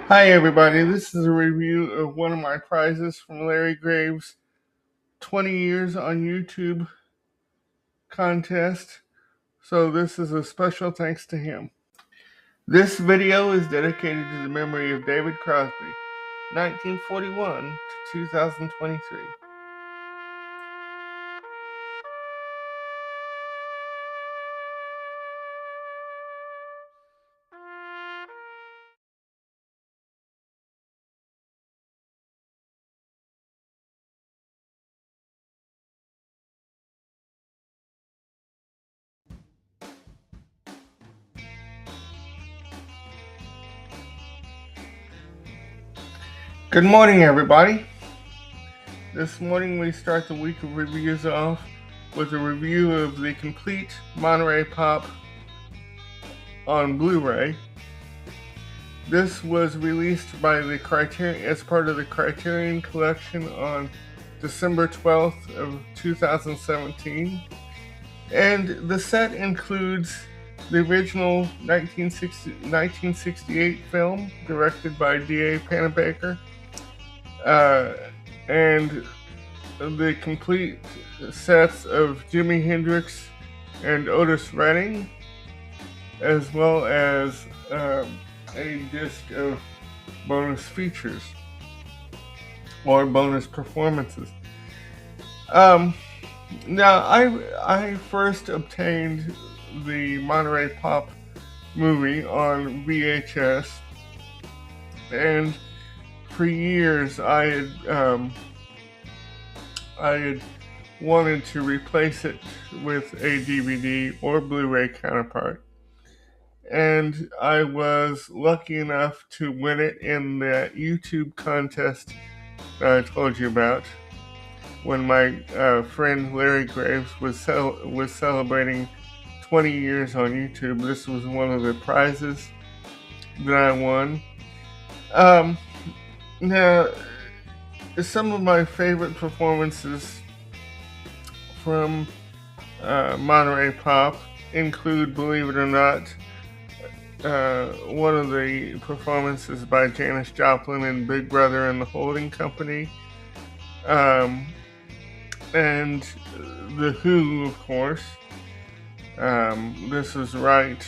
Hi everybody, this is a review of one of my prizes from Larry Graves' 20 years on YouTube contest. So this is a special thanks to him. This video is dedicated to the memory of David Crosby, 1941 to 2023. Good morning everybody. This morning we start the week of reviews off with a review of the complete Monterey Pop on Blu-ray. This was released by the Criterion as part of the Criterion Collection on December 12th of 2017. And the set includes the original 1968 film directed by D.A. Pennebaker, and the complete sets of Jimi Hendrix and Otis Redding, as well as a disc of bonus features or bonus performances. Now, I first obtained the Monterey Pop movie on VHS, and for years I had wanted to replace it with a DVD or Blu-ray counterpart. And I was lucky enough to win it in that YouTube contest that I told you about, when my friend Larry Graves was celebrating 20 years on YouTube. This was one of the prizes that I won. Now, some of my favorite performances from Monterey Pop include, believe it or not, one of the performances by Janis Joplin in Big Brother and the Holding Company, and The Who, of course. This is right.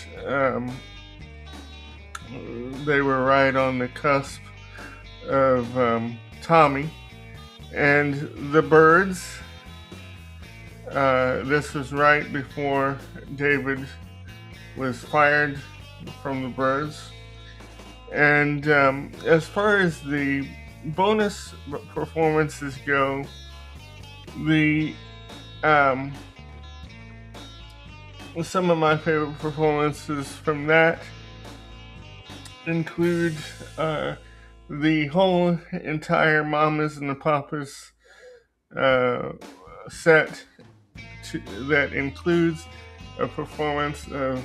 They were right on the cusp of Tommy. And The Byrds. This was right before David was fired from the Byrds. And as far as the bonus performances go, some of my favorite performances from that include the whole entire Mamas and the Papas set that includes a performance of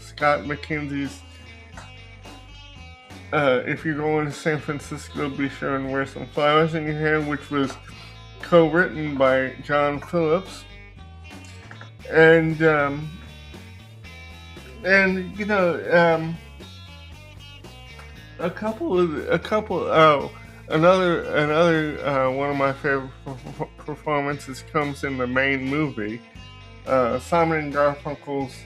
Scott McKenzie's If You're Going to San Francisco, Be Sure and Wear Some Flowers in Your Hair, which was co-written by John Phillips. And you know, another one of my favorite performances comes in the main movie, Simon and Garfunkel's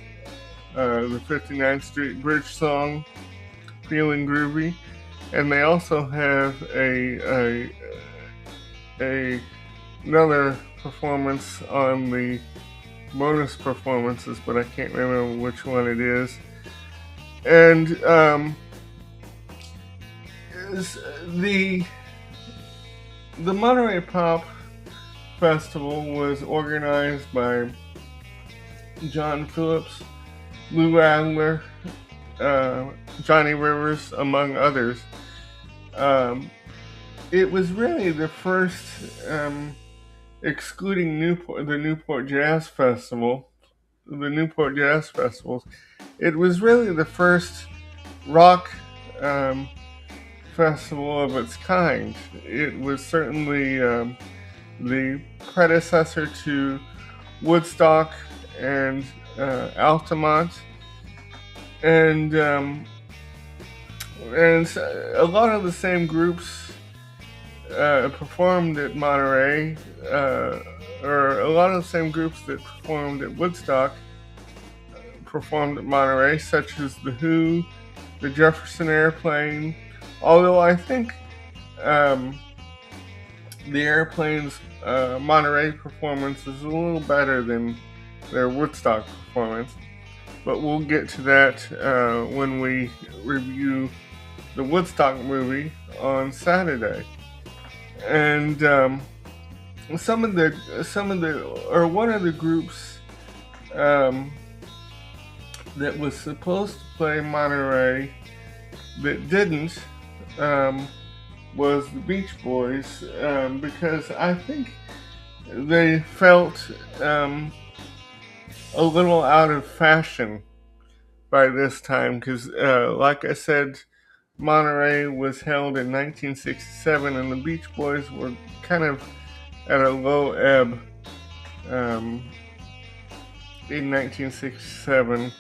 the 59th Street Bridge song, Feeling Groovy, and they also have another performance on the bonus performances, but I can't remember which one it is. And the Monterey Pop Festival was organized by John Phillips, Lou Adler, Johnny Rivers, among others. It was really the first, excluding the Newport Jazz Festival, the Newport Jazz Festivals, it was really the first rock festival of its kind. It was certainly the predecessor to Woodstock and Altamont, and a lot of the same groups performed at Monterey, or a lot of the same groups that performed at Woodstock performed at Monterey, such as The Who, the Jefferson Airplane. Although I think the Airplane's Monterey performance is a little better than their Woodstock performance. But we'll get to that when we review the Woodstock movie on Saturday. And one of the groups that was supposed to play Monterey that didn't was the Beach Boys, because I think they felt a little out of fashion by this time, because like I said, Monterey was held in 1967, and the Beach Boys were kind of at a low ebb in 1967.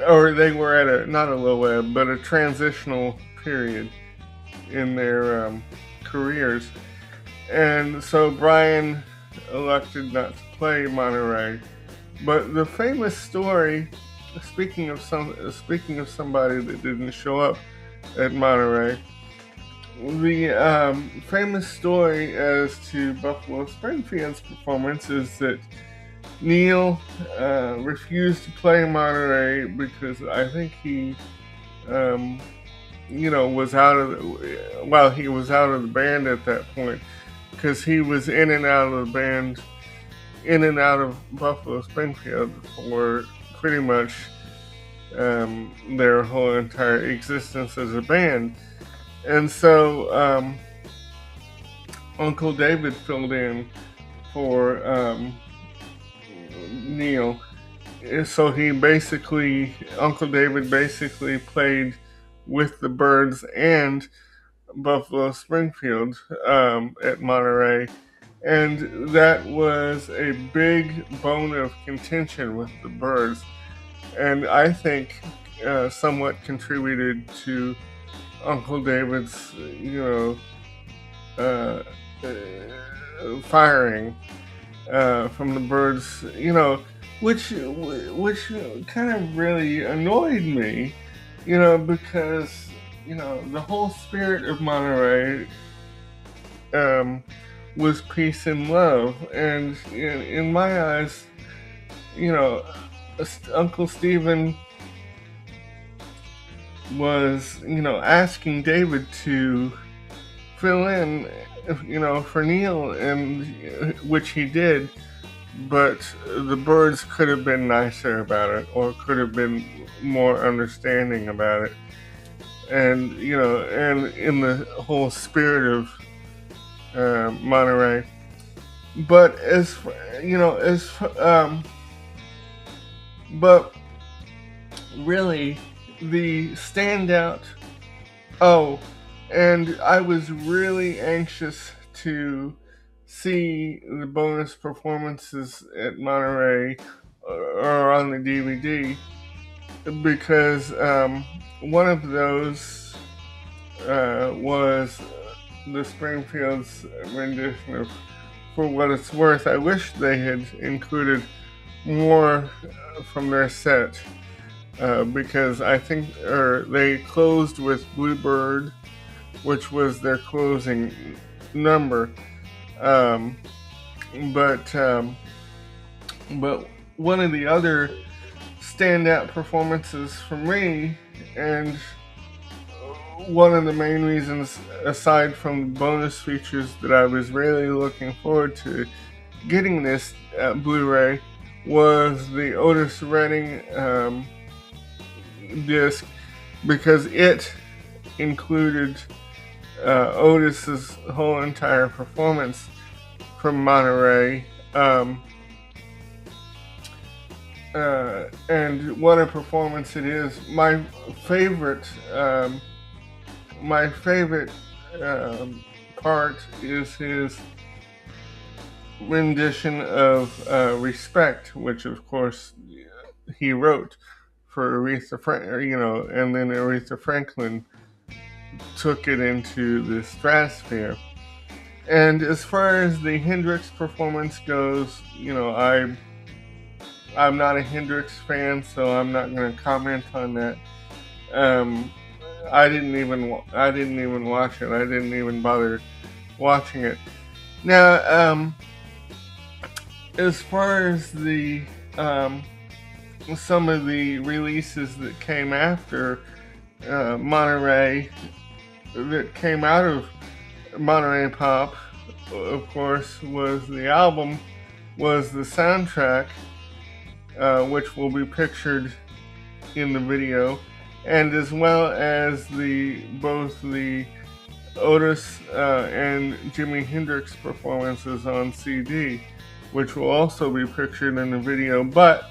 Or they were at not a low ebb, but a transitional period in their careers. And so Brian elected not to play Monterey. But the famous story, speaking of somebody that didn't show up at Monterey, the famous story as to Buffalo Springfield's performance is that Neil refused to play Monterey because I think he, was out of the band at that point, because he was in and out of the band, in and out of Buffalo Springfield for pretty much their whole entire existence as a band. And so Uncle David filled in for Neil. So Uncle David basically played with the Byrds and Buffalo Springfield at Monterey. And that was a big bone of contention with the Byrds. And I think somewhat contributed to Uncle David's, firing from the Byrds, which kind of really annoyed me, because, the whole spirit of Monterey was peace and love. And in my eyes, Uncle Stephen was, asking David to fill in, for Neil, and which he did, but the Byrds could have been nicer about it, or could have been more understanding about it, and and in the whole spirit of Monterey. But but really the standout. Oh, and I was really anxious to see the bonus performances at Monterey or on the DVD, because one of those was the Springfield's rendition of For What It's Worth. I wish they had included more from their set, because I think they closed with Bluebird, which was their closing number. But one of the other standout performances for me, and one of the main reasons, aside from the bonus features, that I was really looking forward to getting this Blu-ray, was the Otis Redding disc, because it included Otis's whole entire performance from Monterey, and what a performance it is. My favorite part is his rendition of Respect, which of course he wrote for Aretha Franklin, and then Aretha Franklin took it into the stratosphere. And as far as the Hendrix performance goes, I'm not a Hendrix fan, so I'm not going to comment on that. I didn't even watch it. I didn't even bother watching it. Now, as far as the some of the releases that came after Monterey, that came out of Monterey Pop, of course, was the soundtrack, which will be pictured in the video, and as well as both the Otis and Jimi Hendrix performances on CD, which will also be pictured in the video. But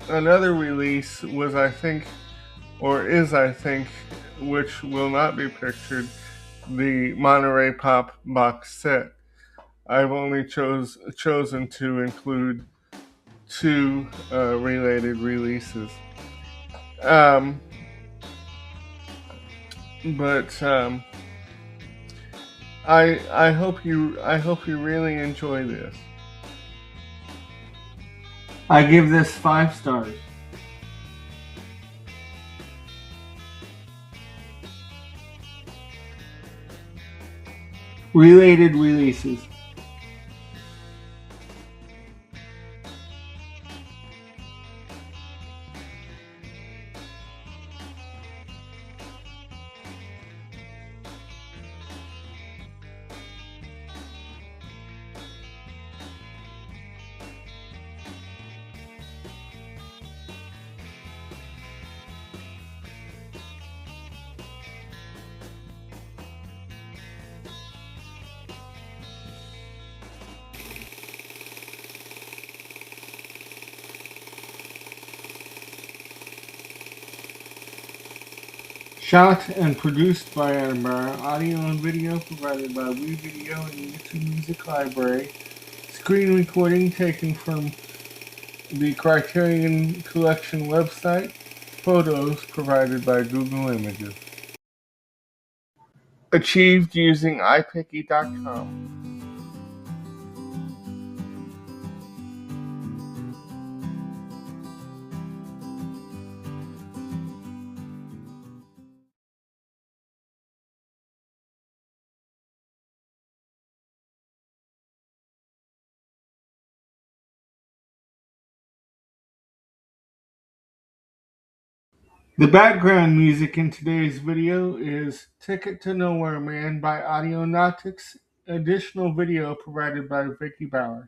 another release was, I think, which will not be pictured, the Monterey Pop box set. I've only chosen to include two related releases. I hope you really enjoy this. I give this 5 stars. Related releases. Shot and produced by Edinburgh. Audio and video provided by WeVideo and YouTube Music Library. Screen recording taken from the Criterion Collection website. Photos provided by Google Images. Achieved using iPicky.com. The background music in today's video is Ticket to Nowhere Man by Audionautics. Additional video provided by Vicky Bowers.